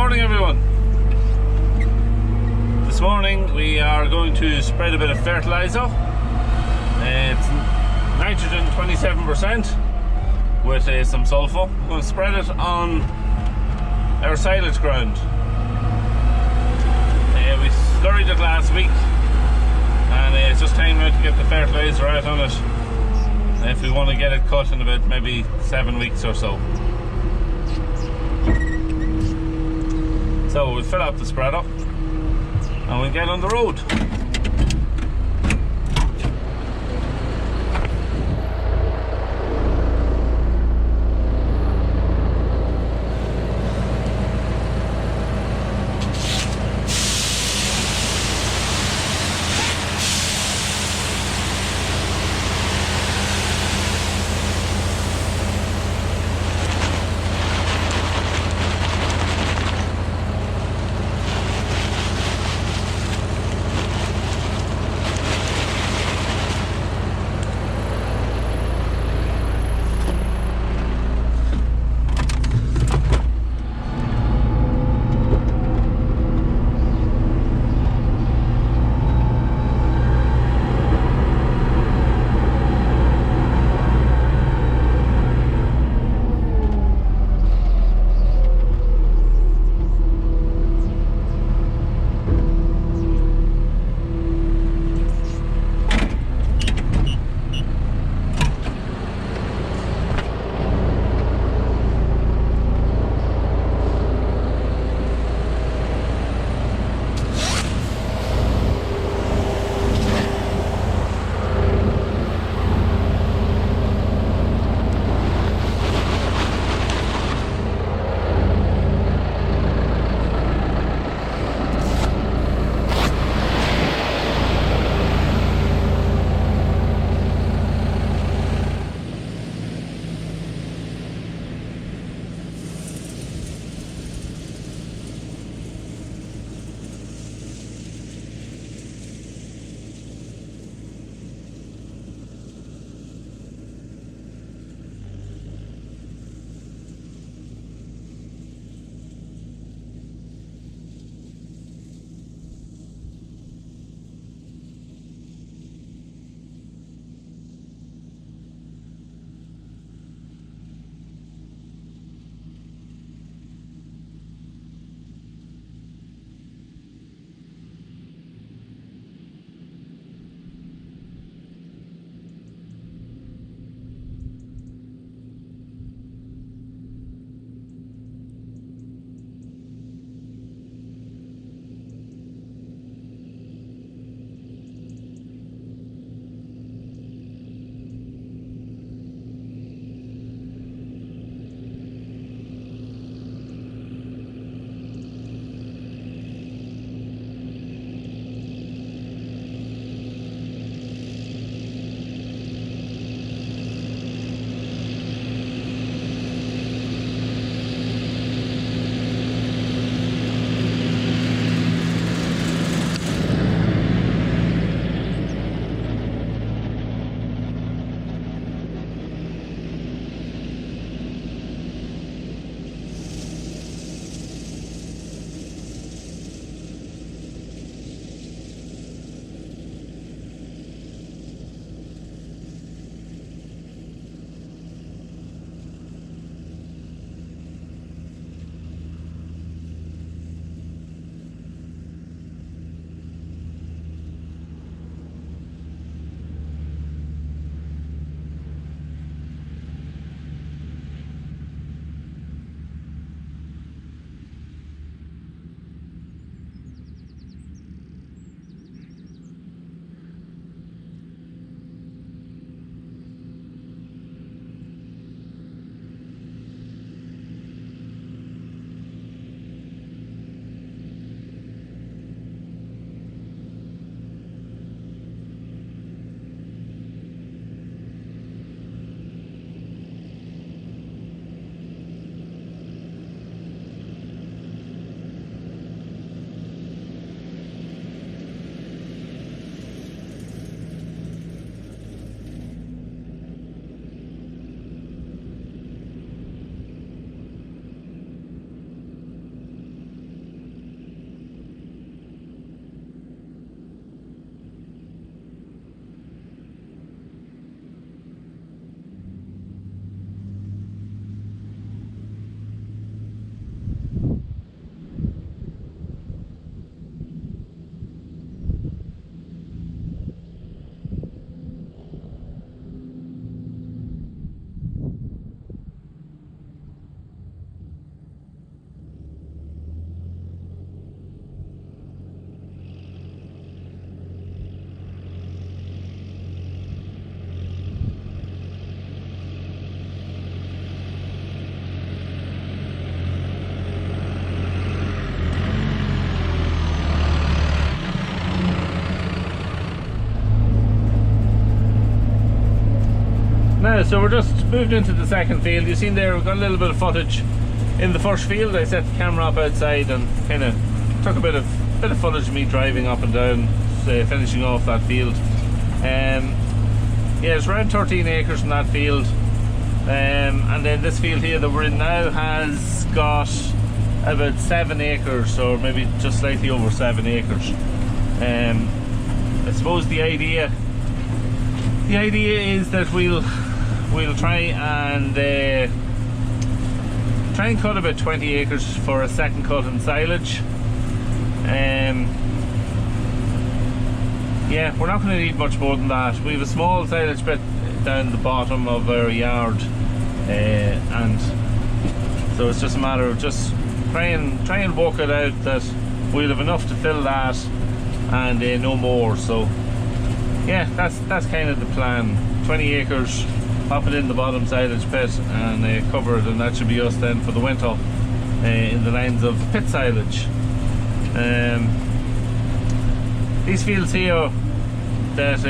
morning, everyone. This morning we are going to spread a bit of fertiliser. It's nitrogen 27% with some sulphur. We're going to spread it on our silage ground. We slurried it last week and it's just time now to get the fertiliser out on it if we want to get it cut in about maybe 7 weeks or so. So we'll fill up the spreader and we'll get on the road. Well, so we're just moved into the second field. You've seen there, we've got a little bit of footage in the first field. I set the camera up outside and kind of took a bit of footage of me driving up and down, finishing off that field. Yeah, it's around 13 acres in that field. And then this field here that we're in now has got about 7 acres, or maybe just slightly over 7 acres. I suppose the idea is that we'll try and cut about 20 acres for a second cut in silage. Yeah, we're not going to need much more than that. We have a small silage bit down the bottom of our yard, and so it's just a matter of just try and work it out that we'll have enough to fill that and no more. So yeah, that's kind of the plan. 20 acres, pop it in the bottom silage pit and cover it, and that should be us then for the winter in the lines of pit silage. These fields here that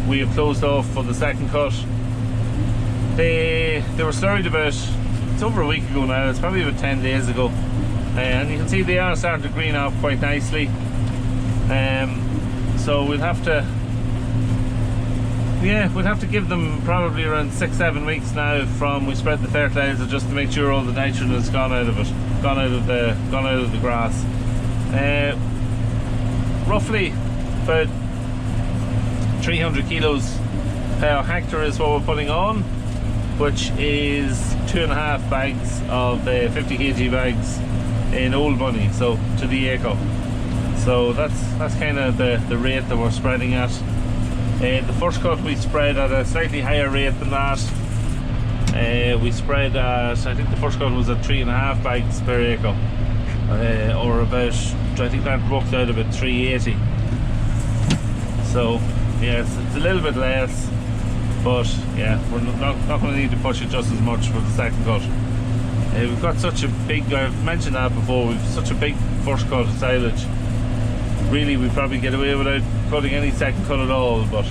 we have closed off for the second cut, they were started about, it's over a week ago now, it's probably about 10 days ago, and you can see they are starting to green up quite nicely. So we'll have to give them probably around 6-7 weeks now from we spread the fertiliser, just to make sure all the nitrogen has gone out of it, gone out of the grass. Roughly about 300 kilos per hectare is what we're putting on, which is 2.5 bags of 50 kg bags in old money, so to the acre. So that's kind of the rate that we're spreading at. The first cut we spread at a slightly higher rate than that. We spread at, I think the first cut was at 3.5 bags per acre, or about, I think that worked out about 380. So yeah, it's a little bit less, but yeah, we're not going to need to push it just as much for the second cut. We've got such a big, I've mentioned that before, we've such a big first cut of silage. Really, we'd probably get away without cutting any second cut at all, but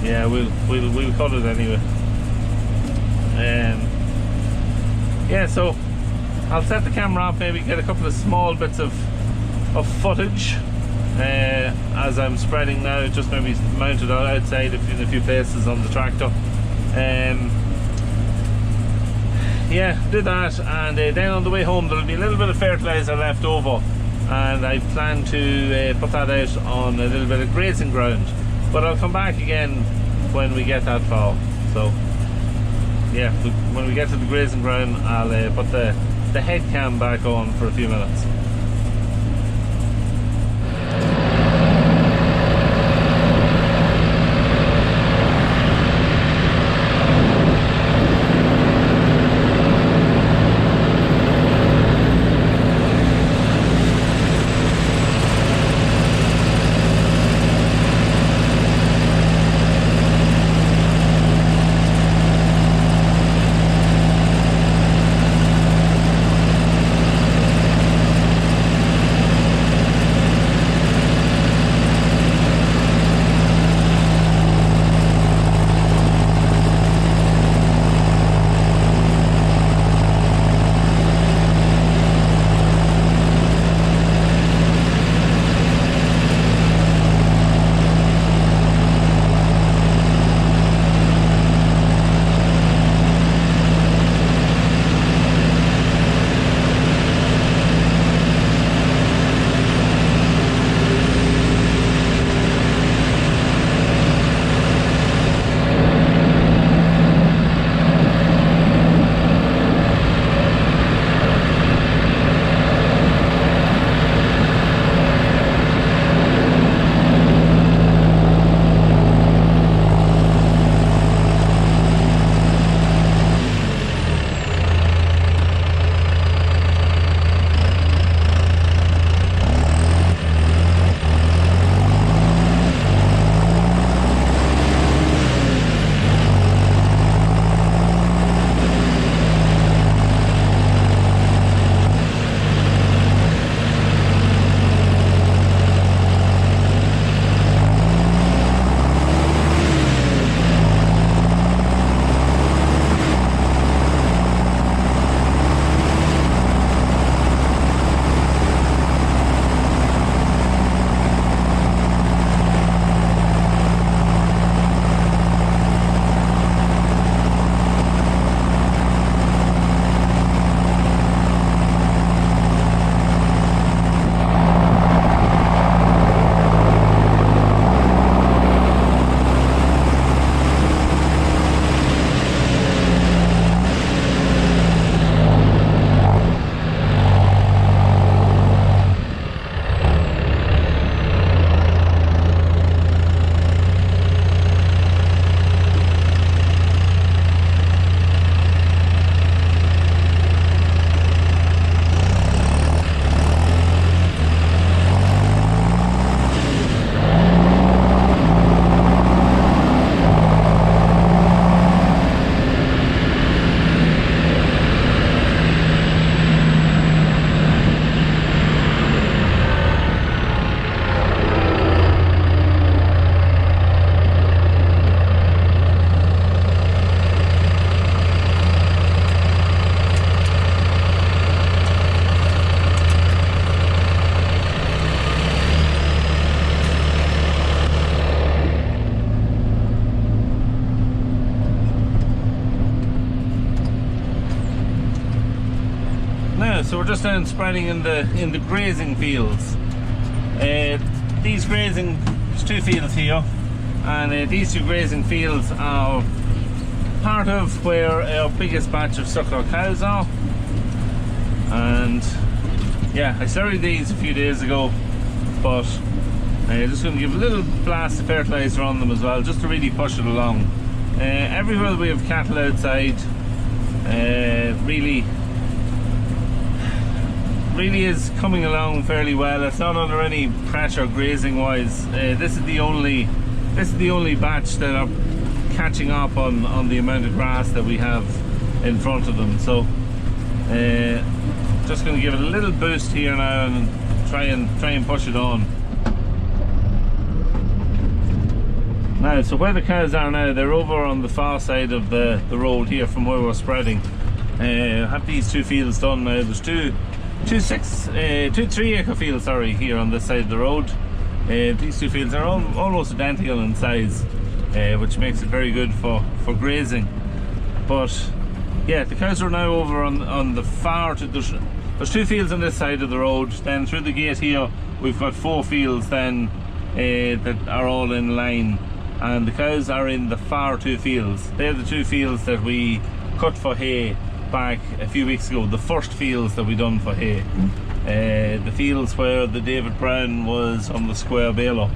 yeah, we'll cut it anyway. Yeah, so I'll set the camera up, maybe get a couple of small bits of footage as I'm spreading now, just maybe mounted outside in a few places on the tractor. Yeah, do that, and then on the way home there'll be a little bit of fertiliser left over, and I plan to put that out on a little bit of grazing ground, but I'll come back again when we get that far. So yeah, when we get to the grazing ground, I'll put the head cam back on for a few minutes. so we're just down spreading in the grazing fields. These grazing, there's 2 fields here, and these 2 grazing fields are part of where our biggest batch of suckler cows are. And yeah, I started these a few days ago, but I'm just going to give a little blast of fertiliser on them as well, just to really push it along. Everywhere we have cattle outside, really is coming along fairly well. It's not under any pressure grazing wise. This is the only batch that are catching up on the amount of grass that we have in front of them. So just going to give it a little boost here now and try and push it on. Now, so where the cows are now, they're over on the far side of the road here from where we're spreading. I have these 2 fields done now. There's two 3-acre fields, sorry, here on this side of the road. These 2 fields are almost identical in size, which makes it very good for grazing. But yeah, the cows are now over on the far to there's 2 fields on this side of the road. Then through the gate here we've got 4 fields then that are all in line, and the cows are in the far 2 fields. They're the 2 fields that we cut for hay back a few weeks ago, the first fields that we done for hay. The fields where the David Brown was on the square baler.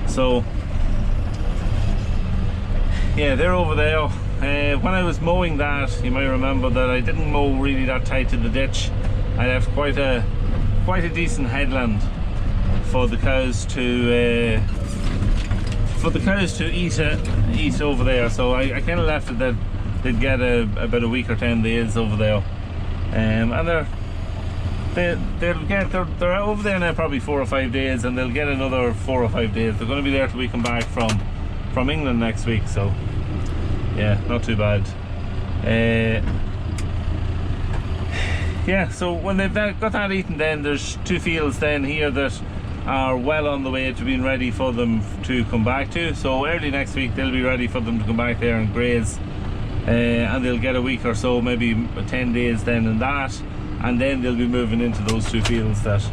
So yeah, they're over there. When I was mowing that, you might remember that I didn't mow really that tight to the ditch. I left quite a decent headland for the cows to eat over there. So I kind of left it that they'd get about a week or 10 days over there, and they're over there now probably 4 or 5 days, and they'll get another 4 or 5 days. They're going to be there till we come back from England next week. So yeah, not too bad. Yeah, so when they've got that eaten, then there's 2 fields then here that are well on the way to being ready for them to come back to. So early next week they'll be ready for them to come back there and graze, and they'll get a week or so, maybe 10 days then in that, and then they'll be moving into those 2 fields that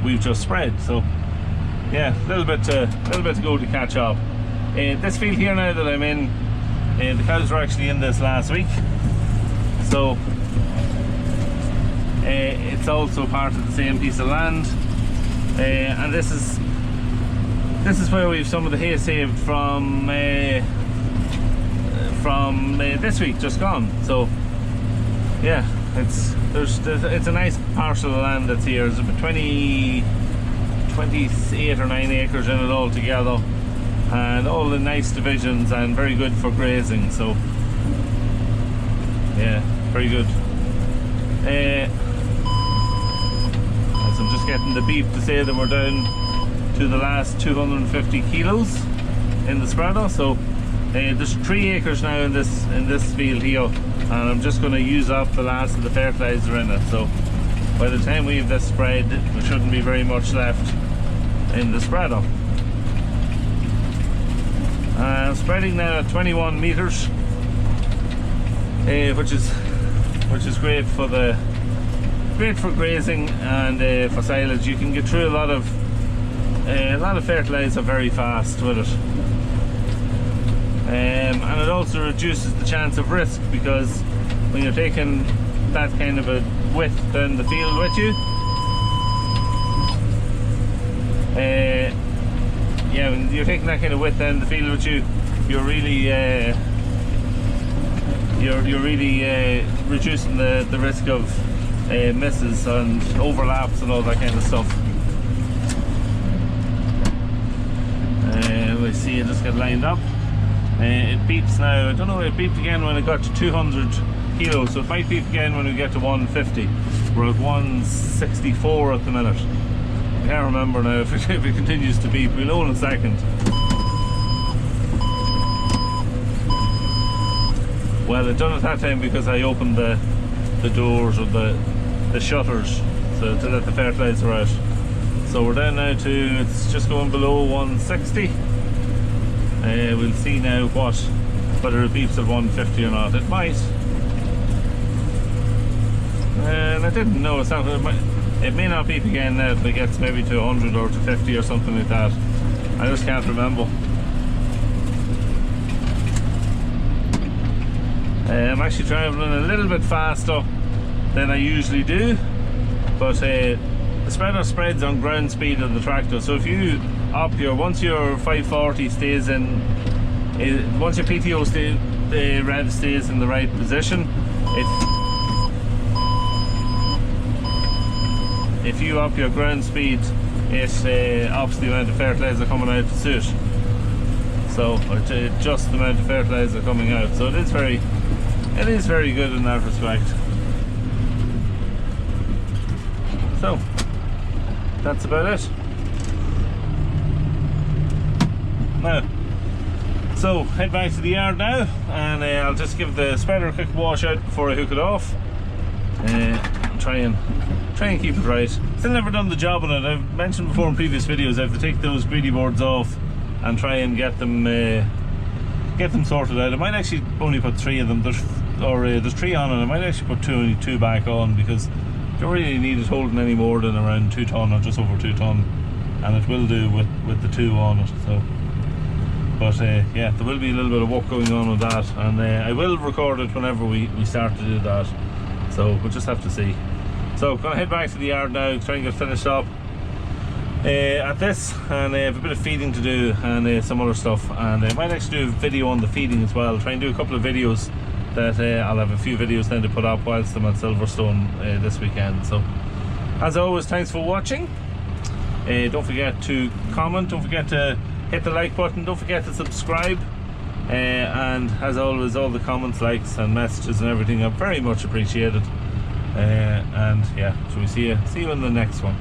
we've just spread. So yeah, a little bit to go to catch up. This field here now that I'm in, the cows were actually in this last week, so it's also part of the same piece of land, and this is where we've some of the hay saved from this week just gone. So yeah, it's a nice parcel of land that's here. There's about 28 or 9 acres in it all together, and all in nice divisions and very good for grazing. So yeah, very good. So I'm just getting the beep to say that we're down to the last 250 kilos in the spreader. So there's 3 acres now in this field here, and I'm just going to use up the last of the fertiliser in it. So by the time we have this spread, there shouldn't be very much left in the spreader. Spreading now at 21 meters, which is great for grazing and for silage. You can get through a lot of fertiliser very fast with it, and it also reduces the chance of risk, because when you're taking that kind of a width down the field with you, yeah, when you're taking that kind of width down the field with you, you're really reducing the risk of misses and overlaps and all that kind of stuff. We see it just get lined up. It beeps now. I don't know, it beeped again when it got to 200 kilos, so it might beep again when we get to 150. We're at 164 at the minute. I can't remember now if it continues to beep. We'll know in a second. Well, it done it that time because I opened the doors or the shutters to let the fertiliser out. So we're down now to, it's just going below 160. We'll see now whether it beeps at 150 or not. It might. And I didn't know, it's not, it may not be again now, if it gets maybe to 100 or to 50 or something like that. I just can't remember. I'm actually travelling a little bit faster than I usually do, but the spreader spreads on ground speed of the tractor. So if you up your, once your 540 stays in, once your PTO rev stays in the right position, if you up your ground speed, it ups the amount of fertiliser coming out to suit. So it adjusts the amount of fertiliser coming out. So it is very good in that respect. So that's about it. Now, so head back to the yard now, and I'll just give the spreader a quick wash out before I hook it off. Try and keep it right. Still never done the job on it. I've mentioned before in previous videos I have to take those greedy boards off and try and get them sorted out. I might actually only put 3 of them. There's 3 on it. I might actually put two back on, because you don't really need it holding any more than around 2 ton or just over 2 ton, and it will do with the 2 on it. So, but yeah, there will be a little bit of work going on with that, and I will record it whenever we start to do that. So we'll just have to see. So gonna head back to the yard now, try and get finished up at this, and I have a bit of feeding to do and some other stuff, and I might actually do a video on the feeding as well. Try and do a couple of videos that I'll have a few videos then to put up whilst I'm at Silverstone this weekend. So as always, thanks for watching. Don't forget to comment, don't forget to hit the like button, don't forget to subscribe, and as always, all the comments, likes and messages and everything are very much appreciated. And yeah, so we see you in the next one.